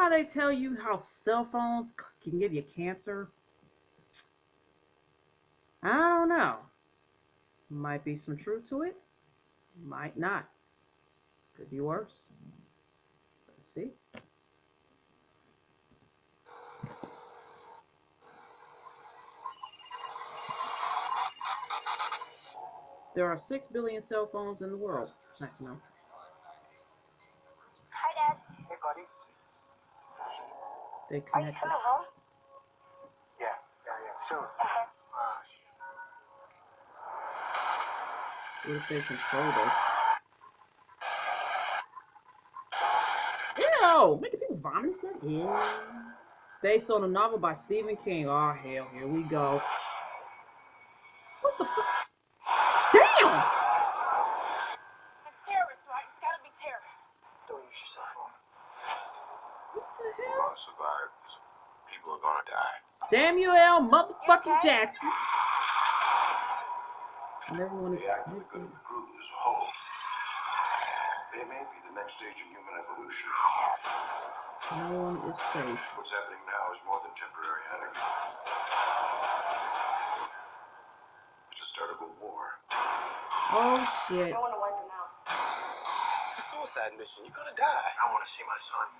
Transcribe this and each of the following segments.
how they tell you how cell phones can give you cancer? I don't know. Might be some truth to it. Might not. Could be worse. Let's see. There are 6 billion cell phones in the world. Nice to know. Hi, Dad. Hey, buddy. They Are you connect coming us. home? Yeah, soon. What if they controlled us? Ew! Making people vomit and stuff? Ew. Based on a novel by Stephen King. Oh, hell, here we go. What the fuck? Damn! It's terrorists, right? It's gotta be terrorists. Don't use your cell phone. What the You're hell? gonna survive. People are gonna die. Samuel motherfucking okay? Jackson. And everyone is They acted good connected. of the group as a whole. They may be the next stage of human evolution. No one is safe. What's happening now is more than temporary anarchy. It's the start of a war. Oh shit. I want to wipe them out. It's a suicide mission. You're gonna die. I want to see my son.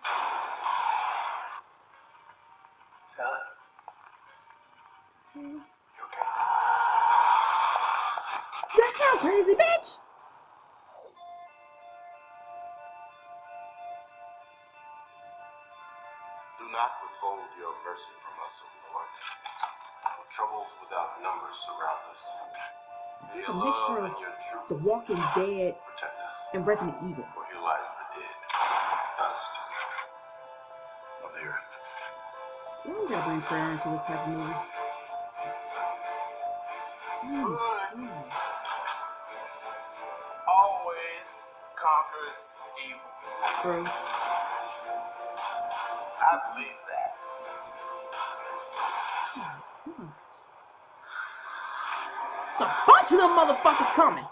Son. You okay? That hell crazy bitch! Do not withhold your mercy from us, O Lord. For troubles without number surround us. It's May like a your mixture love of and your truth The Walking Dead protect us. and Resident Evil. For here lies the dead, dust of the earth. Why we gotta bring prayer into this type of movie? Always conquers evil. True. I believe that. There's a bunch of them motherfuckers coming. Are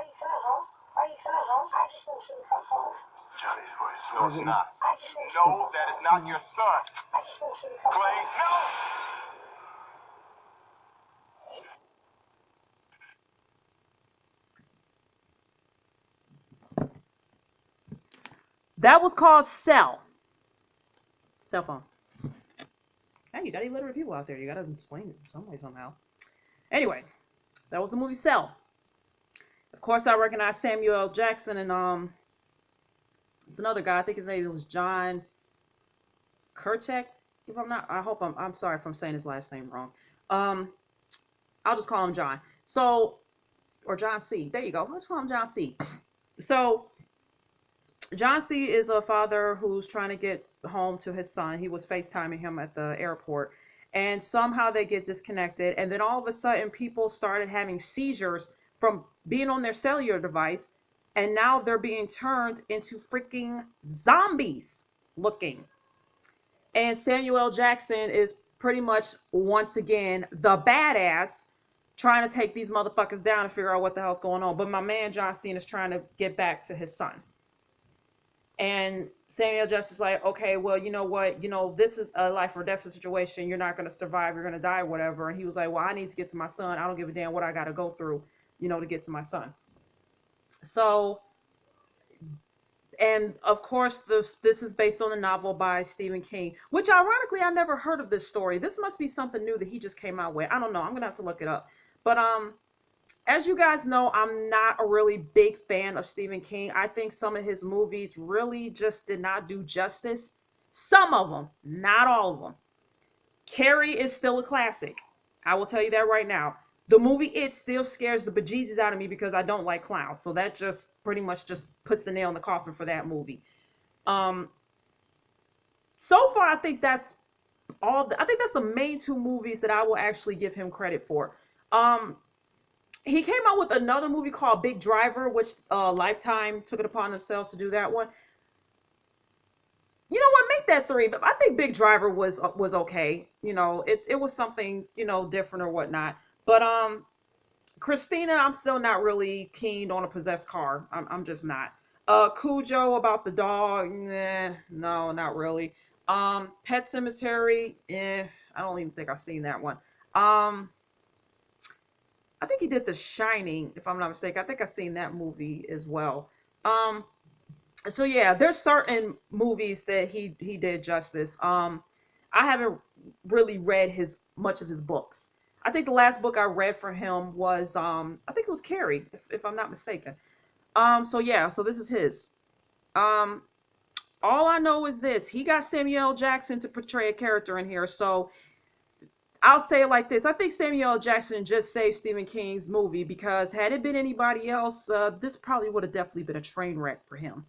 you coming home? Are you coming home? I just want you to come home. Johnny's voice. No, it's not. I just want you to No, that is not your son. I just want you to come Clay, home. no! That was called Cell. Cell phone. Hey, you got illiterate people out there. You gotta explain it some way, somehow. Anyway, that was the movie Cell. Of course, I recognize Samuel L. Jackson, and it's another guy. I think his name was John Kerchak. If I'm not, I'm sorry if I'm saying his last name wrong. I'll just call him John. So, or John C. There you go. I'll just call him John C. So, John C. is a father who's trying to get home to his son. He was FaceTiming him at the airport, and somehow they get disconnected. And then all of a sudden, people started having seizures from being on their cellular device, and now they're being turned into freaking zombies looking. And Samuel L. Jackson is pretty much, once again, the badass trying to take these motherfuckers down and figure out what the hell's going on. But my man John Cena is trying to get back to his son. And Samuel Jackson's like, okay, well, you know what? You know, this is a life or death situation. You're not going to survive. You're going to die, whatever. And he was like, well, I need to get to my son. I don't give a damn what I got to go through, to get to my son. So, and of course, this is based on a novel by Stephen King, which ironically, I never heard of this story. This must be something new that he just came out with. I don't know. I'm going to have to look it up. But, as you guys know, I'm not a really big fan of Stephen King. I think some of his movies really just did not do justice. Some of them, not all of them. Carrie is still a classic. I will tell you that right now. The movie It still scares the bejesus out of me because I don't like clowns. So that just pretty much just puts the nail in the coffin for that movie. So far, I think that's all. I think that's the main two movies that I will actually give him credit for. He came out with another movie called Big Driver, which Lifetime took it upon themselves to do that one. You know what? Make that 3. But I think Big Driver was okay. It was something, different or whatnot. But Christina, I'm still not really keen on a possessed car. I'm just not. Cujo about the dog, nah, no, not really. Pet Cemetery, I don't even think I've seen that one. Um, I think he did The Shining, if I'm not mistaken. I think I've seen that movie as well. Um, so yeah, there's certain movies that he did justice. I haven't really read his much of his books. I think the last book I read for him was I think it was Carrie, if I'm not mistaken. So yeah, so this is his. Um, all I know is this: he got Samuel L. Jackson to portray a character in here. So I'll say it like this: I think Samuel L. Jackson just saved Stephen King's movie because had it been anybody else, this probably would have definitely been a train wreck for him.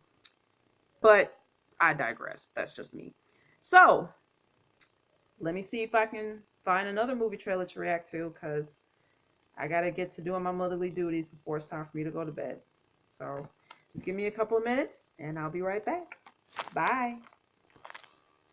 But I digress. That's just me. So let me see if I can find another movie trailer to react to because I gotta get to doing my motherly duties before it's time for me to go to bed. So just give me a couple of minutes and I'll be right back. Bye.